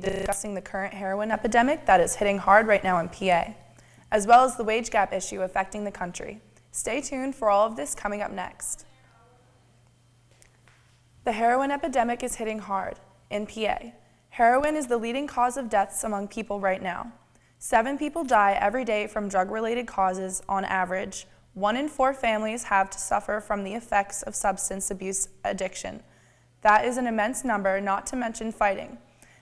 discussing the current heroin epidemic that is hitting hard right now in PA, as well as the wage gap issue affecting the country. Stay tuned for all of this coming up next. The heroin epidemic is hitting hard in PA. Heroin is the leading cause of deaths among people right now. 7 people die every day from drug-related causes on average. 1 in 4 families have to suffer from the effects of substance abuse addiction. That is an immense number, not to mention fighting.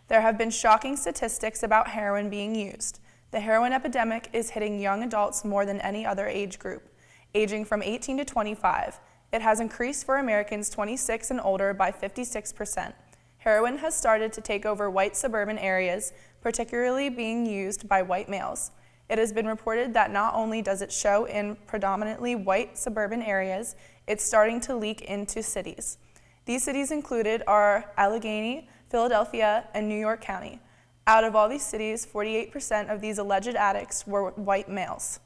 There have been shocking statistics about heroin being used. The heroin epidemic is hitting young adults more than any other age group, aging from 18 to 25. It has increased for Americans 26 and older by 56%. Heroin has started to take over white suburban areas, particularly being used by white males. It has been reported that not only does it show in predominantly white suburban areas, it's starting to leak into cities. These cities included are Allegheny, Philadelphia, and New York County. Out of all these cities, 48% of these alleged addicts were white males.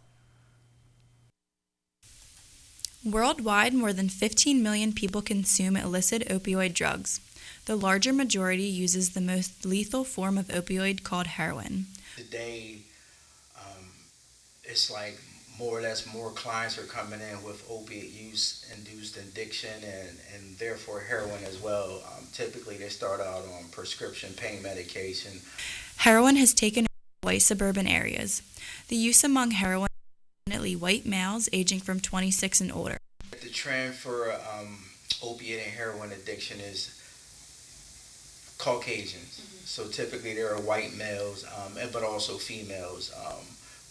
Worldwide, more than 15 million people consume illicit opioid drugs. The larger majority uses the most lethal form of opioid called heroin. Today, it's like more or less more clients are coming in with opiate use-induced addiction and therefore heroin as well. Typically, they start out on prescription pain medication. Heroin has taken over white suburban areas. The use among heroin is predominantly white males aging from 26 and older. The trend for opiate and heroin addiction is Caucasians. So typically there are white males, but also females.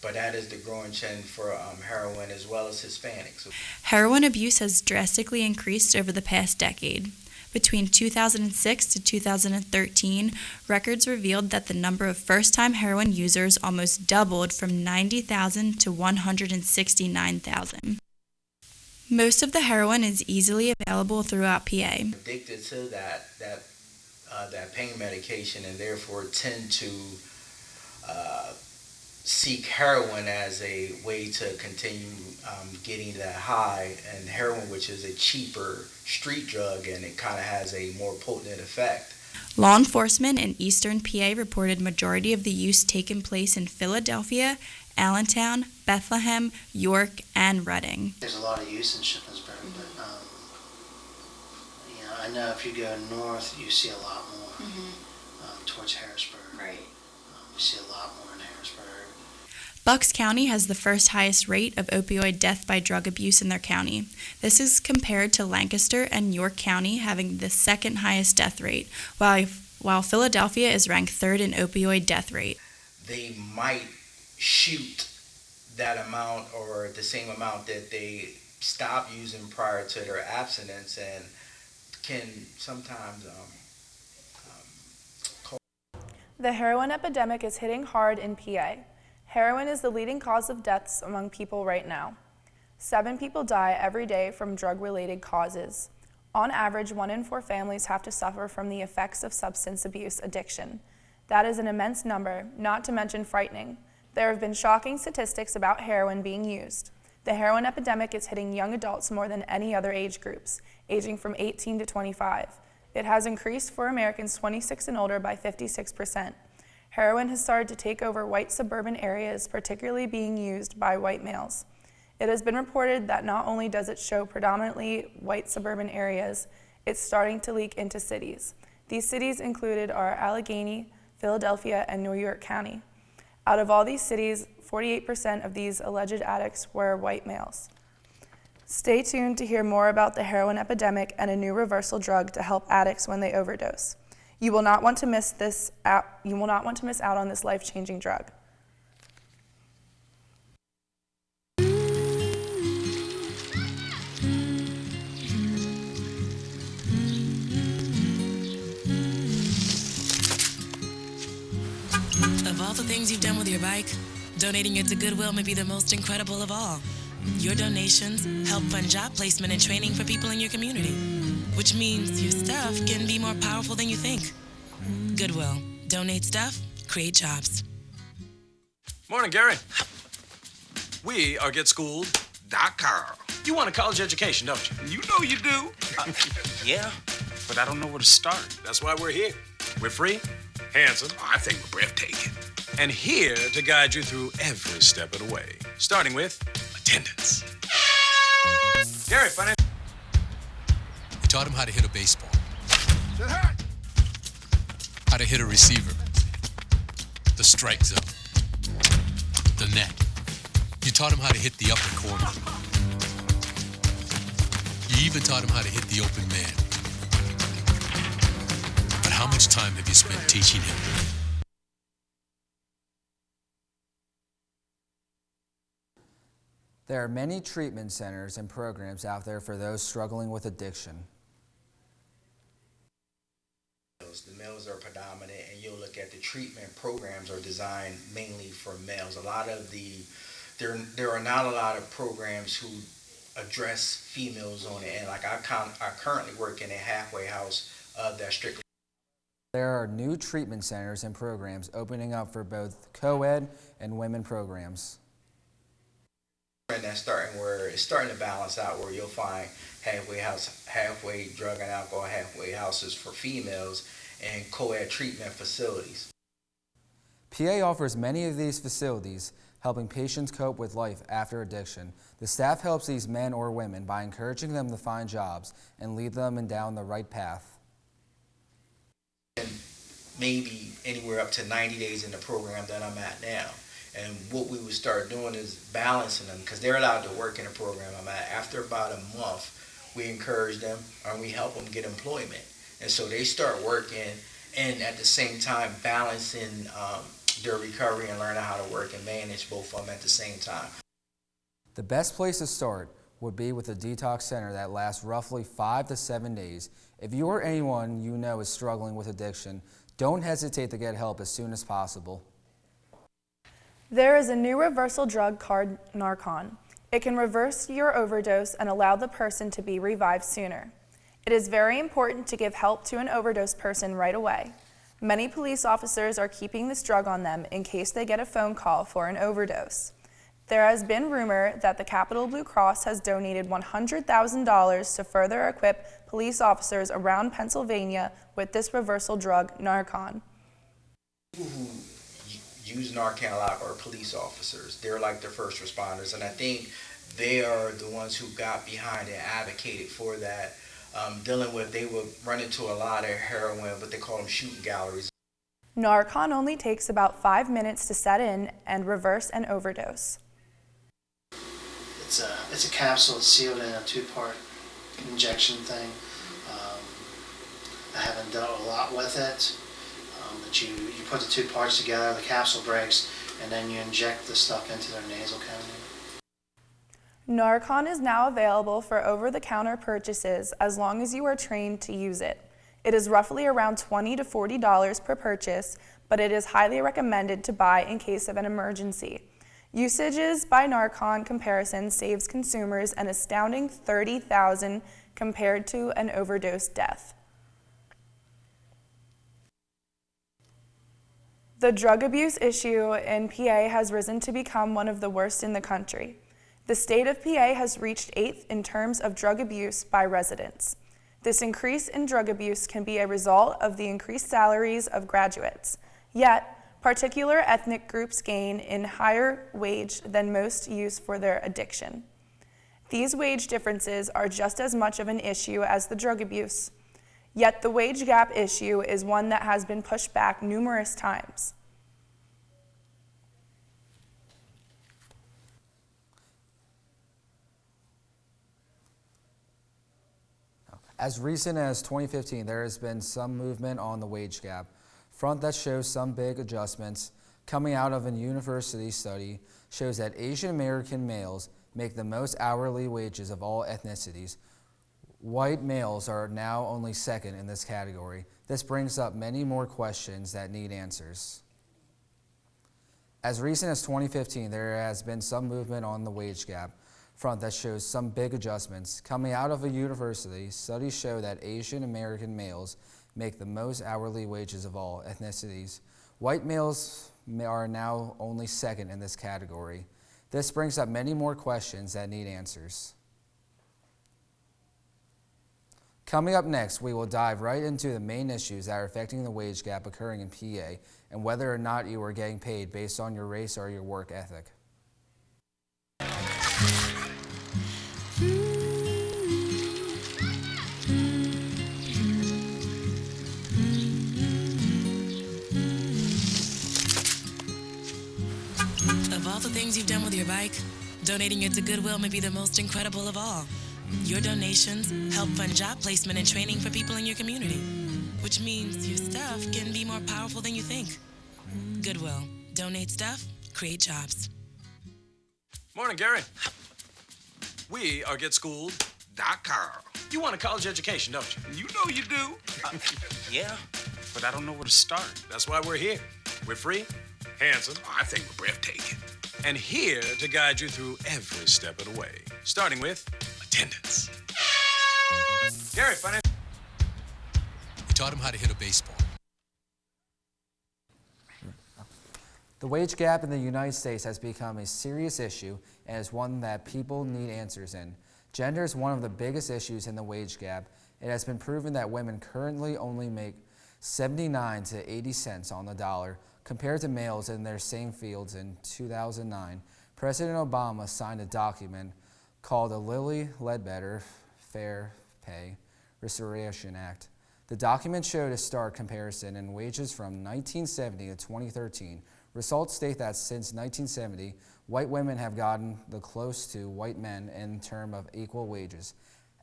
But that is the growing trend for heroin as well as Hispanics. Heroin abuse has drastically increased over the past decade. Between 2006 to 2013, records revealed that the number of first-time heroin users almost doubled from 90,000 to 169,000. Most of the heroin is easily available throughout PA. Addicted to that pain medication and therefore tend to seek heroin as a way to continue getting that high, and heroin, which is a cheaper street drug, and it kind of has a more potent effect. Law enforcement in eastern PA reported majority of the use taken place in Philadelphia, Allentown, Bethlehem, York, and Reading. There's a lot of use in Shippensburg, but I know if you go north, you see a lot more towards Harrisburg. Right. We see a lot more in Harrisburg. Bucks County has the first highest rate of opioid death by drug abuse in their county. This is compared to Lancaster and York County having the second highest death rate, while Philadelphia is ranked third in opioid death rate. They might shoot that amount or the same amount that they stopped using prior to their abstinence, and can sometimes The heroin epidemic is hitting hard in PA. Heroin is the leading cause of deaths among people right now. 7 people die every day from drug-related causes. On average, 1 in 4 families have to suffer from the effects of substance abuse addiction. That is an immense number, not to mention frightening. There have been shocking statistics about heroin being used. The heroin epidemic is hitting young adults more than any other age groups, aging from 18 to 25. It has increased for Americans 26 and older by 56%. Heroin has started to take over white suburban areas, particularly being used by white males. It has been reported that not only does it show predominantly white suburban areas, it's starting to leak into cities. These cities included are Allegheny, Philadelphia, and New York County. Out of all these cities, 48% of these alleged addicts were white males. Stay tuned to hear more about the heroin epidemic and a new reversal drug to help addicts when they overdose. You will not want to miss out on this life-changing drug. Of all the things you've done with your bike, donating it to Goodwill may be the most incredible of all. Your donations help fund job placement and training for people in your community, which means your stuff can be more powerful than you think. Goodwill. Donate stuff, create jobs. Morning, Gary. We are GetSchooled.com. You want a college education, don't you? You know you do. Yeah, but I don't know where to start. That's why we're here. We're free, handsome, I think we're breathtaking. and here to guide you through every step of the way, starting with attendance. Gary, finance. You taught him how to hit a baseball, how to hit a receiver, the strike zone, the net. You taught him how to hit the upper corner. You even taught him how to hit the open man. But how much time have you spent teaching him? There are many treatment centers and programs out there for those struggling with addiction. The males are predominant, and you'll look at the treatment programs are designed mainly for males. There are not a lot of programs who address females on it, and like I currently work in a halfway house that's strictly. There are new treatment centers and programs opening up for both co-ed and women programs. And that's starting to balance out, where you'll find halfway drug and alcohol halfway houses for females and co-ed treatment facilities. PA offers many of these facilities, helping patients cope with life after addiction. The staff helps these men or women by encouraging them to find jobs and lead them down the right path. And maybe anywhere up to 90 days in the program that I'm at now. And what we would start doing is balancing them, because they're allowed to work in the program I'm at. After about a month, we encourage them and we help them get employment. And so they start working and at the same time balancing their recovery and learning how to work and manage both of them at the same time. The best place to start would be with a detox center that lasts roughly 5 to 7 days. If you or anyone you know is struggling with addiction, don't hesitate to get help as soon as possible. There is a new reversal drug called Narcan. It can reverse your overdose and allow the person to be revived sooner. It is very important to give help to an overdose person right away. Many police officers are keeping this drug on them in case they get a phone call for an overdose. There has been rumor that the Capitol Blue Cross has donated $100,000 to further equip police officers around Pennsylvania with this reversal drug, Narcan. People who use Narcan a lot are police officers. They're like the first responders, and I think they are the ones who got behind and advocated for that. They would run into a lot of heroin, but they call them shooting galleries. Narcan only takes about 5 minutes to set in and reverse an overdose. It's a capsule. It's sealed in a 2-part injection thing. I haven't dealt a lot with it, but you put the 2 parts together, the capsule breaks, and then you inject the stuff into their nasal cavity. Narcan is now available for over-the-counter purchases as long as you are trained to use it. It is roughly around $20 to $40 per purchase, but it is highly recommended to buy in case of an emergency. Usages by Narcan comparison saves consumers an astounding $30,000 compared to an overdose death. The drug abuse issue in PA has risen to become one of the worst in the country. The state of PA has reached 8th in terms of drug abuse by residents. This increase in drug abuse can be a result of the increased salaries of graduates. Yet, particular ethnic groups gain in higher wage than most use for their addiction. These wage differences are just as much of an issue as the drug abuse. Yet the wage gap issue is one that has been pushed back numerous times. As recent as 2015, there has been some movement on the wage gap front that shows some big adjustments. Coming out of a university study shows that Asian American males make the most hourly wages of all ethnicities. White males are now only second in this category. This brings up many more questions that need answers. As recent as 2015, there has been some movement on the wage gap front that shows some big adjustments. Coming out of a university, studies show that Asian American males make the most hourly wages of all ethnicities. White males are now only second in this category. This brings up many more questions that need answers. Coming up next, we will dive right into the main issues that are affecting the wage gap occurring in PA and whether or not you are getting paid based on your race or your work ethic. Of all the things you've done with your bike, donating it to Goodwill may be the most incredible of all. Your donations help fund job placement and training for people in your community, which means your stuff can be more powerful than you think. Goodwill. Donate stuff, create jobs. Morning, Gary. We are GetSchooled.com. You want a college education, don't you? You know you do. Yeah, but I don't know where to start. That's why we're here. We're free, handsome, I think we're breathtaking. and here to guide you through every step of the way, starting with attendance. Gary, financial. We taught him how to hit a baseball. The wage gap in the United States has become a serious issue and is one that people need answers in. Gender is one of the biggest issues in the wage gap. It has been proven that women currently only make 79 to 80 cents on the dollar compared to males in their same fields. In 2009, President Obama signed a document called the Lilly Ledbetter Fair Pay Restoration Act. The document showed a stark comparison in wages from 1970 to 2013. Results state that since 1970, white women have gotten the close to white men in terms of equal wages.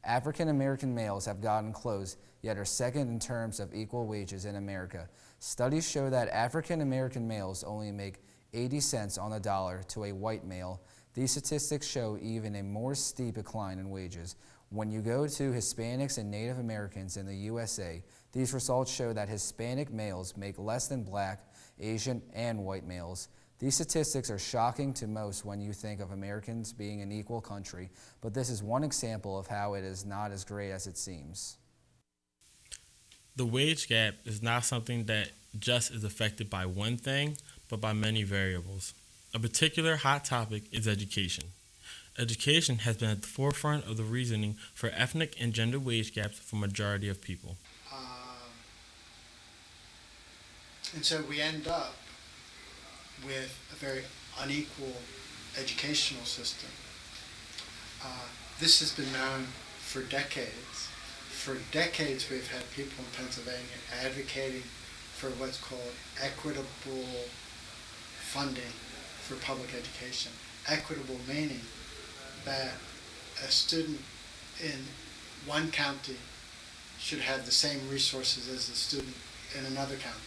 African American males have gotten close, yet are second in terms of equal wages in America. Studies show that African American males only make 80 cents on the dollar to a white male. These statistics show even a more steep decline in wages. When you go to Hispanics and Native Americans in the USA, these results show that Hispanic males make less than Black, Asian, and white males. These statistics are shocking to most when you think of Americans being an equal country, but this is one example of how it is not as great as it seems. The wage gap is not something that just is affected by one thing, but by many variables. A particular hot topic is education. Education has been at the forefront of the reasoning for ethnic and gender wage gaps for a majority of people. And so we end up with a very unequal educational system. This has been known for decades. For decades we've had people in Pennsylvania advocating for what's called equitable funding for public education. Equitable meaning that a student in one county should have the same resources as a student in another county.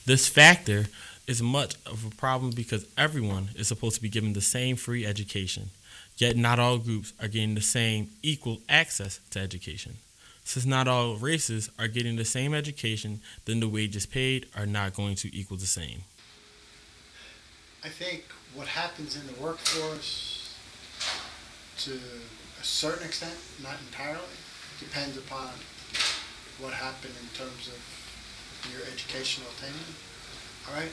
This factor is much of a problem because everyone is supposed to be given the same free education, yet not all groups are getting the same equal access to education. Since not all races are getting the same education, then the wages paid are not going to equal the same. I think what happens in the workforce, to a certain extent, not entirely, depends upon what happened in terms of your educational attainment. All right?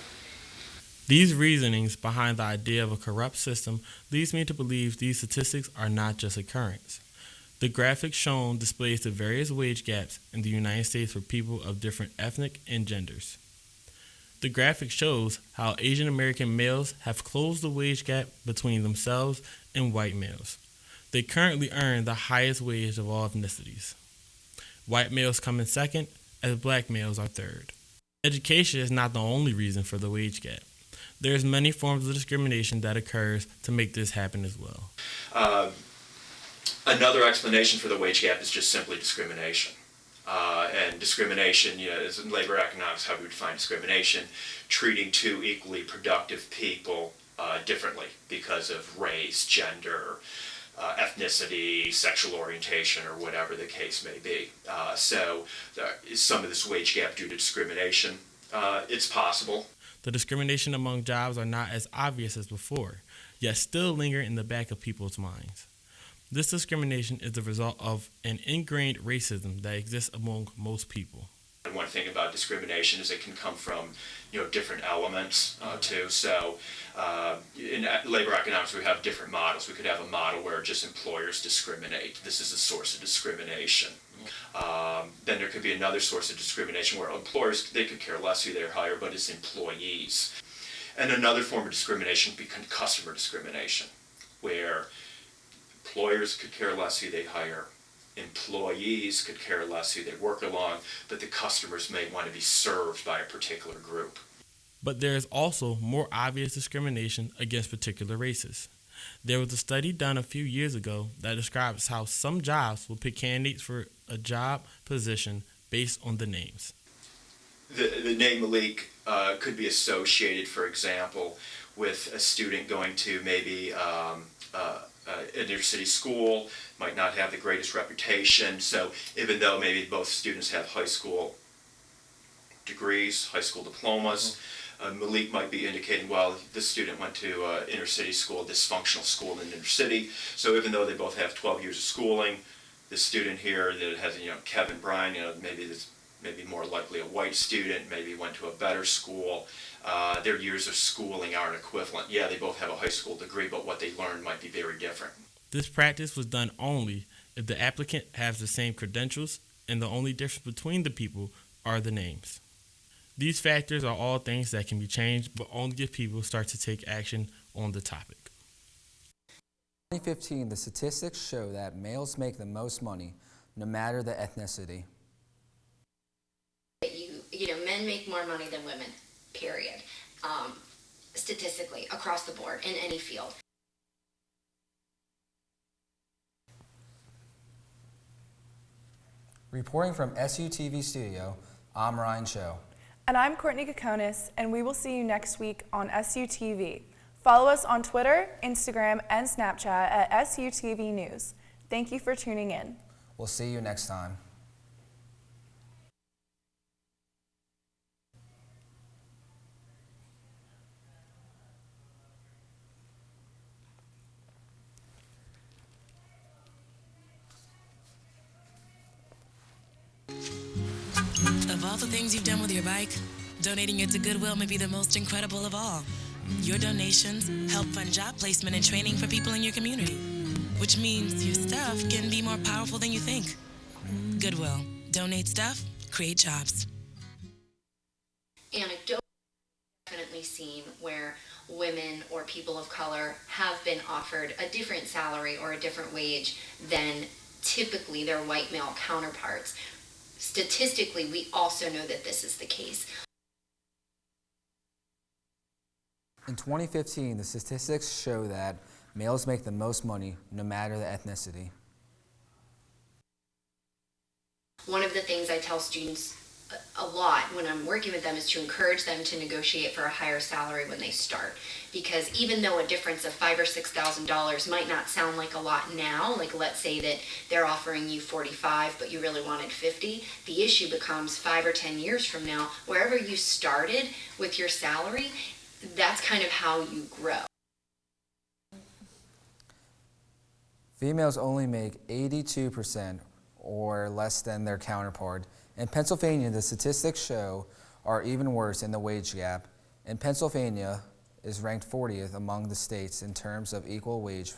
These reasonings behind the idea of a corrupt system leads me to believe these statistics are not just occurrence. The graphic shown displays the various wage gaps in the United States for people of different ethnic and genders. The graphic shows how Asian American males have closed the wage gap between themselves and white males. They currently earn the highest wage of all ethnicities. White males come in second, as black males are third. Education is not the only reason for the wage gap. There's many forms of discrimination that occurs to make this happen as well. Another explanation for the wage gap is just simply discrimination. And discrimination, is in labor economics how we would define discrimination, treating two equally productive people differently because of race, gender, ethnicity, sexual orientation, or whatever the case may be. So is some of this wage gap due to discrimination? It's possible. The discrimination among jobs are not as obvious as before, yet still linger in the back of people's minds. This discrimination is the result of an ingrained racism that exists among most people. And one thing about discrimination is it can come from, different elements too. So in labor economics, we have different models. We could have a model where just employers discriminate. This is a source of discrimination. Then there could be another source of discrimination where employers, they could care less who they hire, but it's employees. And another form of discrimination would be customer discrimination, where employers could care less who they hire, employees could care less who they work along, but the customers may want to be served by a particular group. But there is also more obvious discrimination against particular races. There was a study done a few years ago that describes how some jobs will pick candidates for a job position based on the names. The name Malik could be associated, for example, with a student going to maybe an inner city school, might not have the greatest reputation. So even though maybe both students have high school degrees, high school diplomas, Malik might be indicating, well, this student went to inner city school, dysfunctional school in inner city. So even though they both have 12 years of schooling, this student here that has, Kevin Bryan, maybe this maybe more likely a white student, maybe went to a better school. Their years of schooling aren't equivalent. Yeah, they both have a high school degree, but what they learned might be very different. This practice was done only if the applicant has the same credentials and the only difference between the people are the names. These factors are all things that can be changed, but only if people start to take action on the topic. In 2015, the statistics show that males make the most money, no matter the ethnicity. Men make more money than women, period. Statistically, across the board, in any field. Reporting from SUTV Studio, I'm Ryan Cho. And I'm Courtney Kokonis, and we will see you next week on SUTV. Follow us on Twitter, Instagram, and Snapchat at SUTV News. Thank you for tuning in. We'll see you next time. Of all the things you've done with your bike, donating it to Goodwill may be the most incredible of all. Your donations help fund job placement and training for people in your community, which means your stuff can be more powerful than you think. Goodwill. Donate stuff, create jobs. Anecdotally, I've definitely seen where women or people of color have been offered a different salary or a different wage than typically their white male counterparts. Statistically, we also know that this is the case. In 2015, the statistics show that males make the most money, no matter the ethnicity. One of the things I tell students a lot when I'm working with them is to encourage them to negotiate for a higher salary when they start. Because even though a difference of $5,000 or $6,000 might not sound like a lot now, like let's say that they're offering you $45,000 but you really wanted $50,000, the issue becomes 5 or 10 years from now, wherever you started with your salary, that's kind of how you grow. Females only make 82% or less than their counterpart. In Pennsylvania, the statistics show are even worse in the wage gap. In Pennsylvania is ranked 40th among the states in terms of equal wage.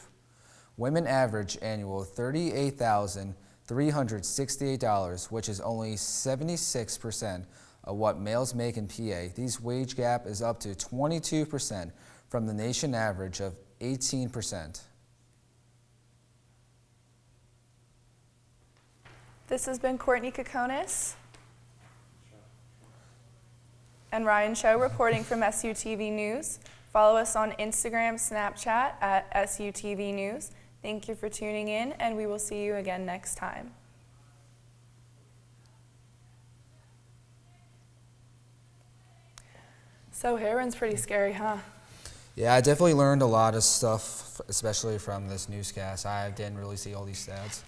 Women average annual $38,368, which is only 76% of what males make in PA. This wage gap is up to 22% from the nation average of 18%. This has been Courtney Kokonis and Ryan Cho reporting from SUTV News. Follow us on Instagram, Snapchat at SUTV News. Thank you for tuning in, and we will see you again next time. So heroin's pretty scary, huh? Yeah, I definitely learned a lot of stuff, especially from this newscast. I didn't really see all these stats.